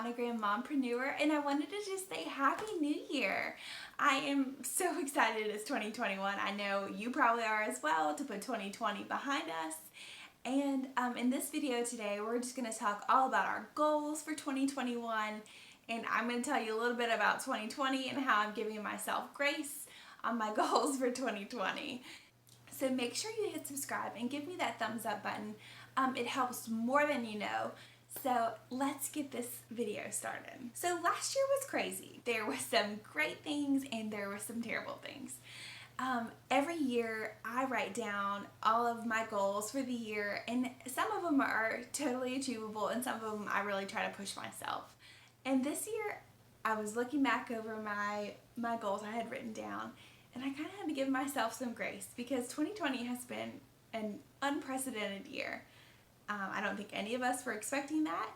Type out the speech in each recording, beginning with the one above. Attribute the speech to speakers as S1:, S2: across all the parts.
S1: Monogram Mompreneur, and I wanted to just say Happy New Year. I am so excited it's 2021. I know you probably are as well, to put 2020 behind us. And in this video today, we're just going to talk all about our goals for 2021, and I'm going to tell you a little bit about 2020 and how I'm giving myself grace on my goals for 2020. So make sure you hit subscribe and give me that thumbs up button. It helps more than you know. So let's get this video started. So last year was crazy. There were some great things and there were some terrible things. Every year I write down all of my goals for the year, and some of them are totally achievable and some of them I really try to push myself. And this year I was looking back over my goals I had written down, and I kind of had to give myself some grace because 2020 has been an unprecedented year. I don't think any of us were expecting that,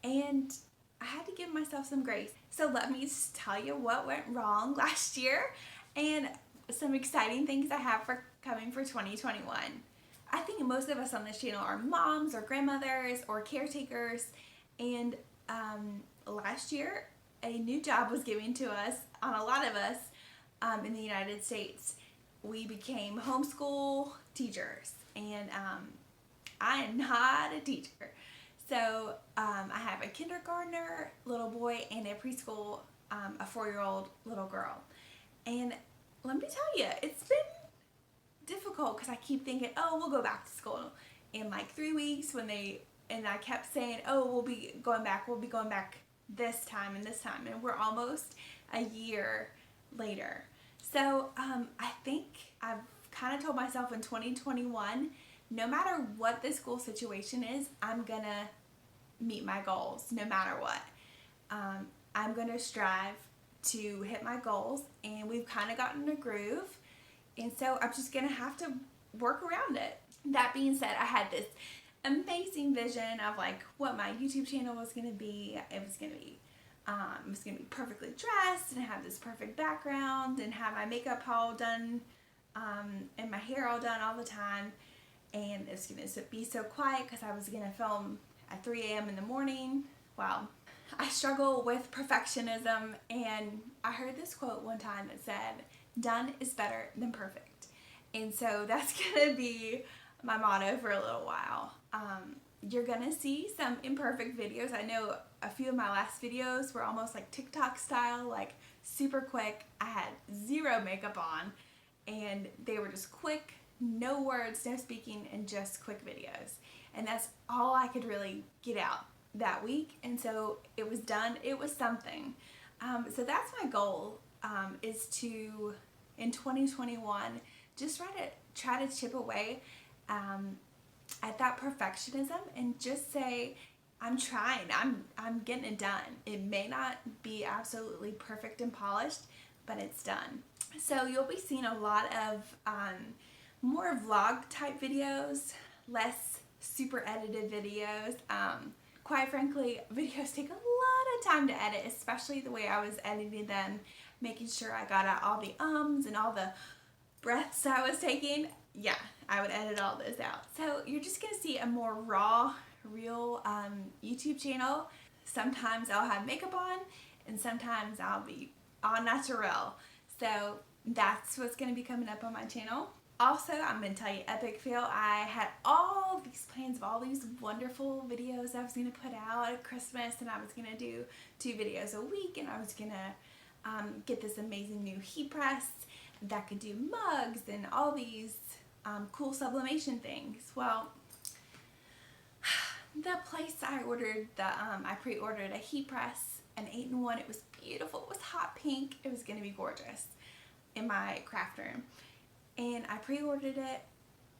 S1: and I had to give myself some grace. So let me just tell you what went wrong last year and some exciting things I have coming for 2021. I think most of us on this channel are moms or grandmothers or caretakers, and last year a new job was given to us, on a lot of us in the United States. We became homeschool teachers, and I am not a teacher. So I have a kindergartner little boy and a preschool, a 4-year-old little girl. And let me tell you, it's been difficult because I keep thinking, oh, we'll go back to school in like 3 weeks and I kept saying, oh, we'll be going back this time, and we're almost a year later. So I think I've kind of told myself in 2021, no matter what the school situation is, I'm gonna meet my goals no matter what. I'm gonna strive to hit my goals, and we've kind of gotten a groove, and so I'm just gonna have to work around it. That being said, I had this amazing vision of like what my YouTube channel was gonna be. It was gonna be perfectly dressed and have this perfect background and have my makeup all done and my hair all done all the time. And it's going to be so quiet because I was going to film at 3 a.m. in the morning. Well, I struggle with perfectionism, and I heard this quote one time that said, done is better than perfect. And so that's going to be my motto for a little while. You're going to see some imperfect videos. I know a few of my last videos were almost like TikTok style, like super quick. I had zero makeup on, and they were just quick, no words, no speaking, and just quick videos. And that's all I could really get out that week. And so it was done. It was something. So that's my goal, is to, in 2021, just try to chip away at that perfectionism and just say, I'm trying, I'm getting it done. It may not be absolutely perfect and polished, but it's done. So you'll be seeing a lot of more vlog type videos, less super edited videos. Quite frankly, videos take a lot of time to edit, especially the way I was editing them, making sure I got out all the ums and all the breaths I was taking. Yeah, I would edit all those out. So you're just gonna see a more raw, real YouTube channel. Sometimes I'll have makeup on, and sometimes I'll be au naturel. So that's what's gonna be coming up on my channel. Also, I'm going to tell you, epic fail. I had all these plans of all these wonderful videos I was going to put out at Christmas, and I was going to do 2 videos a week, and I was going to get this amazing new heat press that could do mugs and all these cool sublimation things. Well, the place I ordered, I pre-ordered a heat press, an 8-in-1. It was beautiful. It was hot pink. It was going to be gorgeous in my craft room. And I pre-ordered it,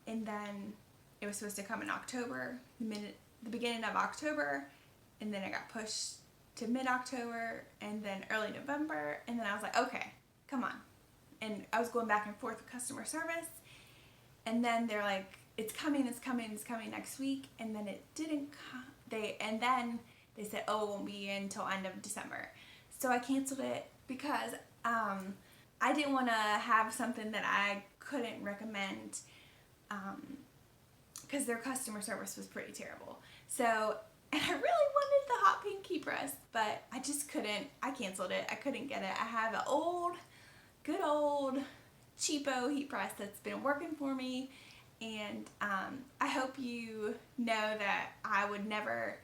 S1: and then it was supposed to come in October, the beginning of October, and then it got pushed to mid-October, and then early November, and then I was like, okay, come on. And I was going back and forth with customer service, and then they're like, it's coming next week, and then it didn't come. And then they said, oh, it won't be until end of December. So I canceled it because I didn't want to have something that I couldn't recommend, because their customer service was pretty terrible. So, and I really wanted the hot pink heat press, but I just couldn't, I canceled it. I couldn't get it. I have an good old cheapo heat press that's been working for me, and I hope you know that I would never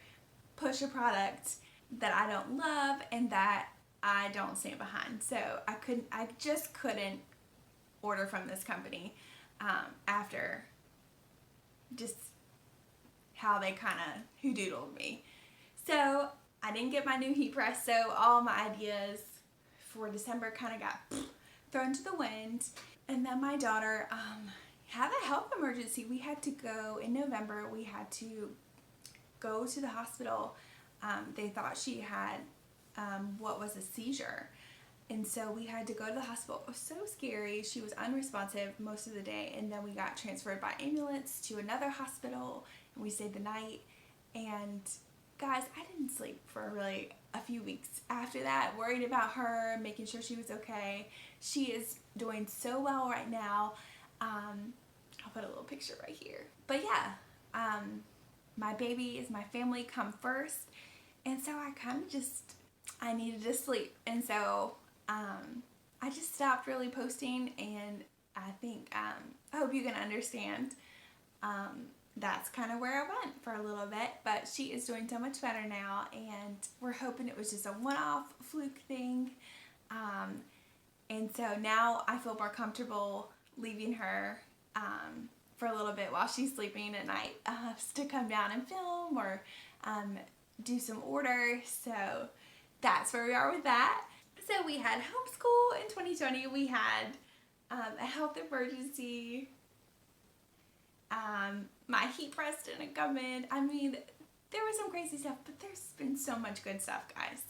S1: push a product that I don't love and that I don't stand behind. So I just couldn't order from this company after just how they kind of hoodooed me. So I didn't get my new heat press, so all my ideas for December kind of got thrown to the wind. And then my daughter had a health emergency. We had to go, in November, we had to go to the hospital. They thought she had what was a seizure. And so we had to go to the hospital. It was so scary. She was unresponsive most of the day. And then we got transferred by ambulance to another hospital. And we stayed the night. And guys, I didn't sleep for really a few weeks after that. Worried about her, making sure she was okay. She is doing so well right now. I'll put a little picture right here. But yeah, my baby is my family come first. And so I needed to sleep. And so I just stopped really posting, and I think, I hope you can understand, that's kind of where I went for a little bit, but she is doing so much better now, and we're hoping it was just a one-off fluke thing, and so now I feel more comfortable leaving her for a little bit while she's sleeping at night to come down and film or do some orders. So that's where we are with that. So we had homeschool in 2020. We had a health emergency. My heat press didn't come in. I mean, there was some crazy stuff, but there's been so much good stuff, guys.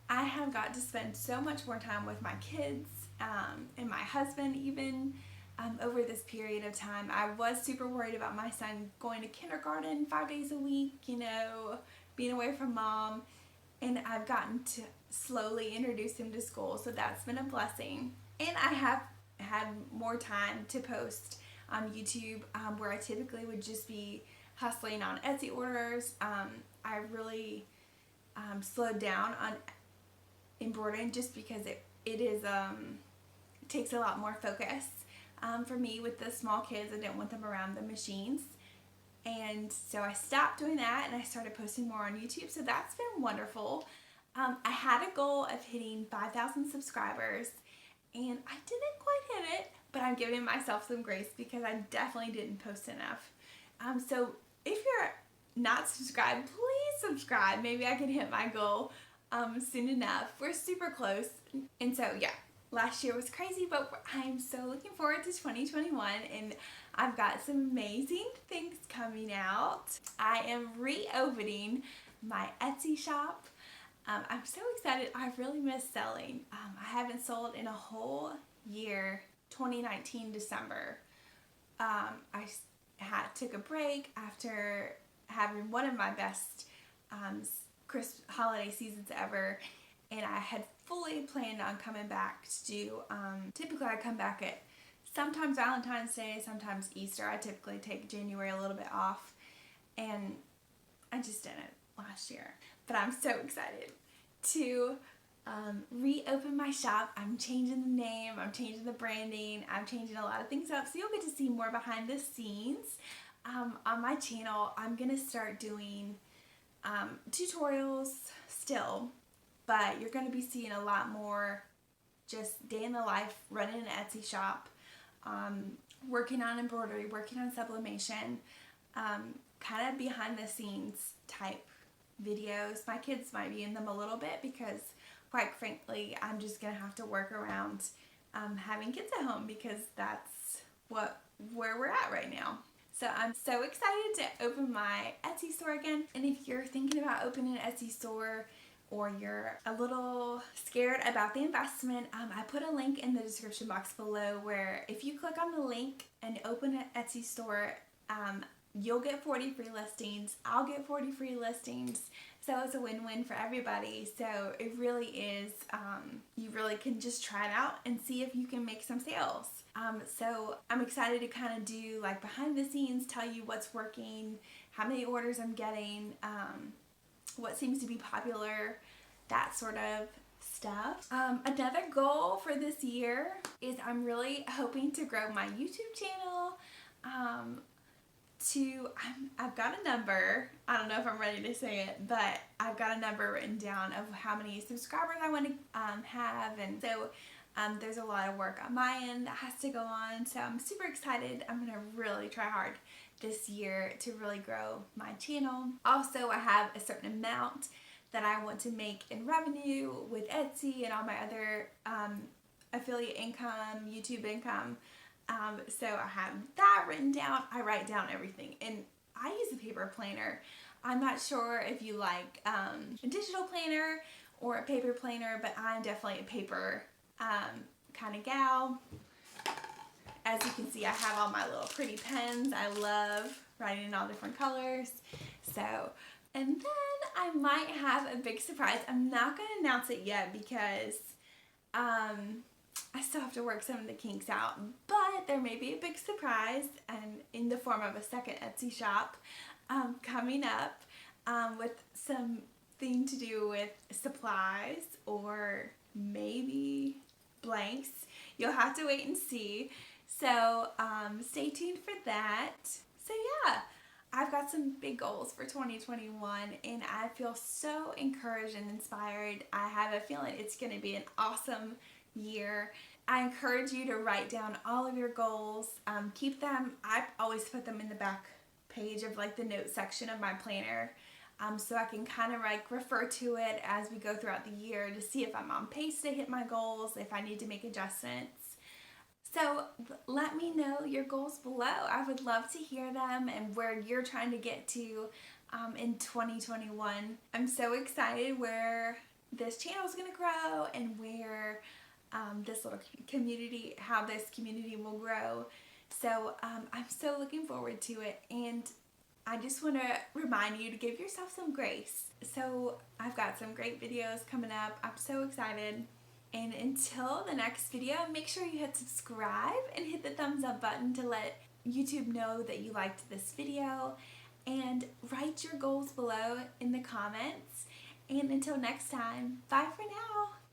S1: I have got to spend so much more time with my kids and my husband even over this period of time. I was super worried about my son going to kindergarten 5 days a week, you know, being away from mom. And I've gotten to slowly introduce him to school, so that's been a blessing. And I have had more time to post on YouTube, where I typically would just be hustling on Etsy orders. I really slowed down on embroidering just because it takes a lot more focus for me with the small kids. I didn't want them around the machines. And so I stopped doing that and I started posting more on YouTube. So that's been wonderful. I had a goal of hitting 5,000 subscribers and I didn't quite hit it, but I'm giving myself some grace because I definitely didn't post enough. So if you're not subscribed, please subscribe. Maybe I can hit my goal soon enough. We're super close. And so yeah, last year was crazy, but I'm so looking forward to 2021, and I've got some amazing things coming out. I am reopening my Etsy shop. I'm so excited. I really miss selling. I haven't sold in a whole year, 2019 December. I took a break after having one of my best holiday seasons ever, and I had fully planned on coming back to do, typically I come back at sometimes Valentine's Day, sometimes Easter. I typically take January a little bit off, and I just didn't last year. But I'm so excited to reopen my shop. I'm changing the name, I'm changing the branding, I'm changing a lot of things up, so you'll get to see more behind the scenes. On my channel, I'm going to start doing tutorials still, but you're going to be seeing a lot more just day in the life, running an Etsy shop, working on embroidery, working on sublimation, kind of behind the scenes type videos. My kids might be in them a little bit because, quite frankly, I'm just going to have to work around having kids at home because that's where we're at right now. So I'm so excited to open my Etsy store again. And if you're thinking about opening an Etsy store or you're a little scared about the investment, I put a link in the description box below where if you click on the link and open an Etsy store, you'll get 40 free listings. I'll get 40 free listings. So it's a win-win for everybody. So it really is, you really can just try it out and see if you can make some sales. So I'm excited to kind of do like behind the scenes, tell you what's working, how many orders I'm getting, what seems to be popular, that sort of stuff. Another goal for this year is I'm really hoping to grow my YouTube channel. I've got a number. I don't know if I'm ready to say it, but I've got a number written down of how many subscribers I want to have, and so there's a lot of work on my end that has to go on. So I'm super excited. I'm gonna really try hard this year to really grow my channel. Also, I have a certain amount that I want to make in revenue with Etsy and all my other affiliate income, YouTube income. So I have that written down. I write down everything, and I use a paper planner. I'm not sure if you like a digital planner or a paper planner, but I'm definitely a paper kind of gal. As you can see, I have all my little pretty pens. I love writing in all different colors. So, and then I might have a big surprise. I'm not going to announce it yet because I still have to work some of the kinks out, but there may be a big surprise and in the form of a second Etsy shop coming up with something to do with supplies or maybe blanks. You'll have to wait and see. So stay tuned for that. So yeah, I've got some big goals for 2021 and I feel so encouraged and inspired. I have a feeling it's going to be an awesome year. I encourage you to write down all of your goals. Keep them. I always put them in the back page of like the notes section of my planner, so I can kind of like refer to it as we go throughout the year to see if I'm on pace to hit my goals, if I need to make adjustments. So let me know your goals below. I would love to hear them and where you're trying to get to in 2021. I'm so excited where this channel is going to grow and where this little community, how this community will grow. So I'm so looking forward to it, and I just want to remind you to give yourself some grace. So I've got some great videos coming up. I'm so excited. And until the next video, make sure you hit subscribe and hit the thumbs up button to let YouTube know that you liked this video, and write your goals below in the comments. And until next time, bye for now.